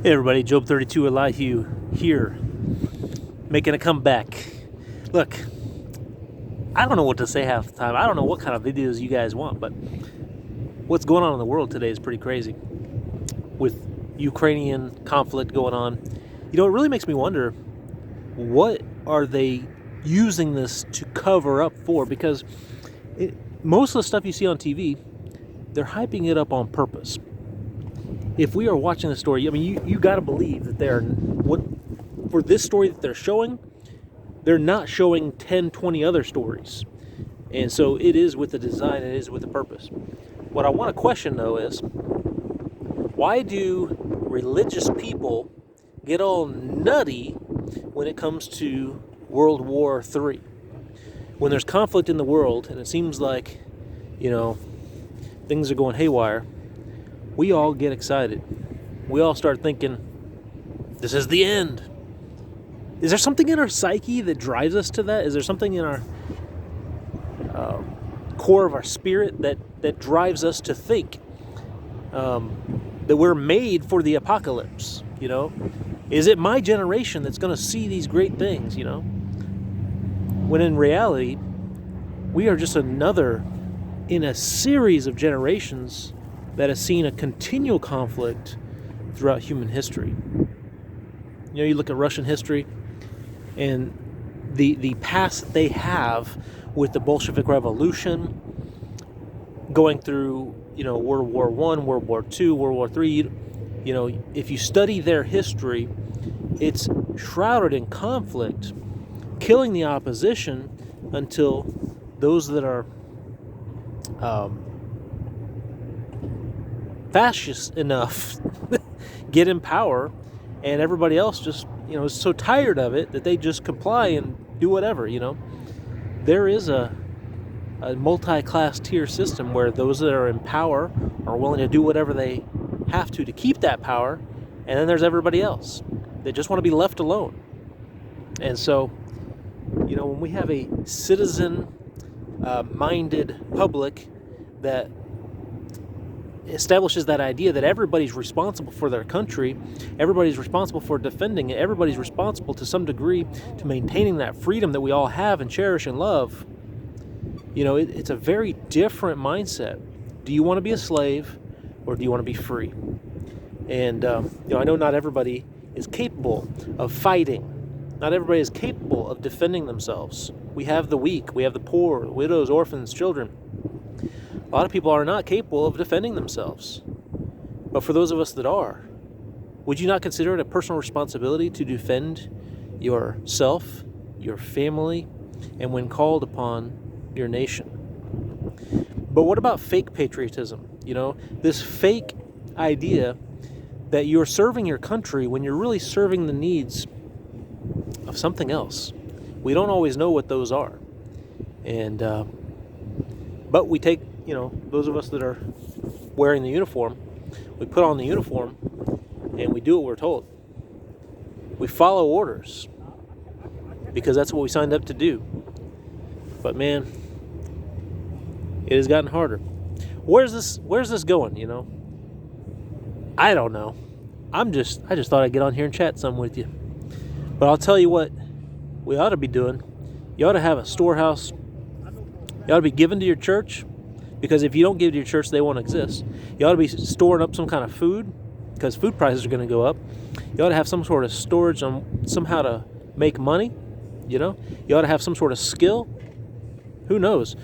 Hey everybody, Job 32 Elihu here, making a comeback. Look, I don't know what to say half the time. I don't know what kind of videos you guys want, but what's going on in the world today is pretty crazy. With Ukrainian conflict going on, it really makes me wonder, what are they using this to cover up for? Because most of the stuff you see on TV, they're hyping it up on purpose. If we are watching the story, you got to believe that for this story that they're showing, they're not showing 10, 20 other stories. And so it is with the design, it is with the purpose. What I want to question, though, is why do religious people get all nutty when it comes to World War III? When there's conflict in the world and it seems like, things are going haywire, we all get excited. We all start thinking, this is the end. Is there something in our psyche that drives us to that? Is there something in our core of our spirit that drives us to think that we're made for the apocalypse? Is it my generation that's going to see these great things? When in reality, we are just another in a series of generations that has seen a continual conflict throughout human history. You look at Russian history and the past they have with the Bolshevik Revolution, going through, World War I, World War II, World War III. If you study their history, it's shrouded in conflict, killing the opposition until those that are fascist enough get in power, and everybody else just is so tired of it that they just comply and do whatever. There is a multi-class tier system where those that are in power are willing to do whatever they have to keep that power, and then there's everybody else that just want to be left alone. And so when we have a citizen minded public that establishes that idea that everybody's responsible for their country, everybody's responsible for defending it, everybody's responsible to some degree to maintaining that freedom that we all have and cherish and love, it's a very different mindset. Do you want to be a slave, or do you want to be free? And I know not everybody is capable of fighting. Not everybody is capable of defending themselves. We have the weak, we have the poor, widows, orphans, children. A lot of people are not capable of defending themselves. But for those of us that are, would you not consider it a personal responsibility to defend yourself, your family, and when called upon, your nation? But what about fake patriotism? This fake idea that you're serving your country when you're really serving the needs of something else. We don't always know what those are. And but we take, those of us that are wearing the uniform, we put on the uniform and we do what we're told. We follow orders because that's what we signed up to do. But man, it has gotten harder. Where's this going? I don't know. I just thought I'd get on here and chat some with you. But I'll tell you what we ought to be doing. You ought to have a storehouse. You ought to be giving to your church, because if you don't give to your church, they won't exist. You ought to be storing up some kind of food, because food prices are going to go up. You ought to have some sort of storage on somehow to make money. You ought to have some sort of skill. Who knows?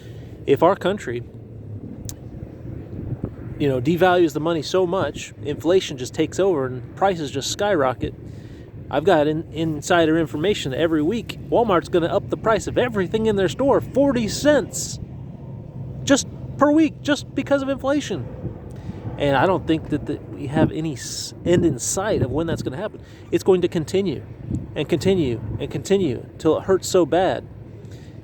If our country, devalues the money so much, inflation just takes over and prices just skyrocket. I've got insider information that every week Walmart's going to up the price of everything in their store 40 cents just per week, just because of inflation. And I don't think that we have any end in sight of when that's going to happen. It's going to continue and continue and continue until it hurts so bad.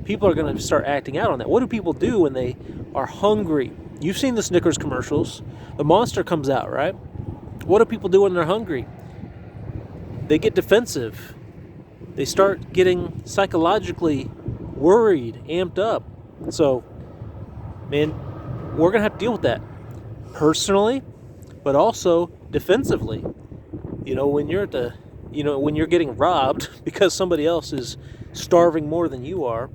People are going to start acting out on that. What do people do when they are hungry? You've seen the Snickers commercials. The monster comes out, right? What do people do when they're hungry? They get defensive. They start getting psychologically worried, amped up. So, man, we're going to have to deal with that personally, but also defensively. When you're when you're getting robbed because somebody else is starving more than you are,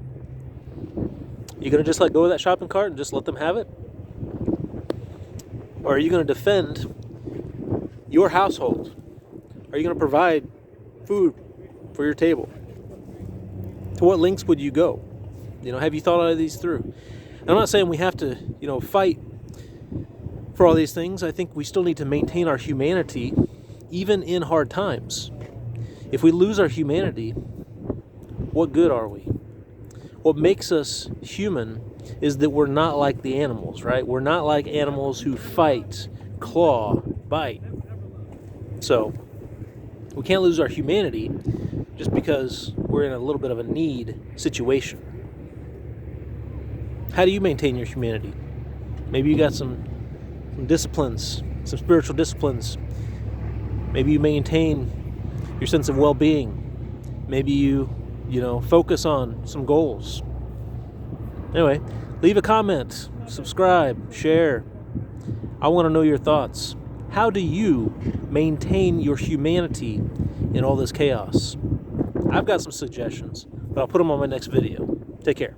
you gonna just let go of that shopping cart and just let them have it? Or are you gonna defend your household? Are you gonna provide food for your table? To what lengths would you go? Have you thought all of these through? And I'm not saying we have to, fight for all these things. I think we still need to maintain our humanity even in hard times. If we lose our humanity, what good are we? What makes us human is that we're not like the animals, right? We're not like animals who fight, claw, bite. So we can't lose our humanity just because we're in a little bit of a need situation. How do you maintain your humanity? Maybe you got some disciplines, some spiritual disciplines. Maybe you maintain your sense of well-being. Maybe you focus on some goals. Anyway, leave a comment, subscribe, share. I want to know your thoughts. How do you maintain your humanity in all this chaos? I've got some suggestions, but I'll put them on my next video. Take care.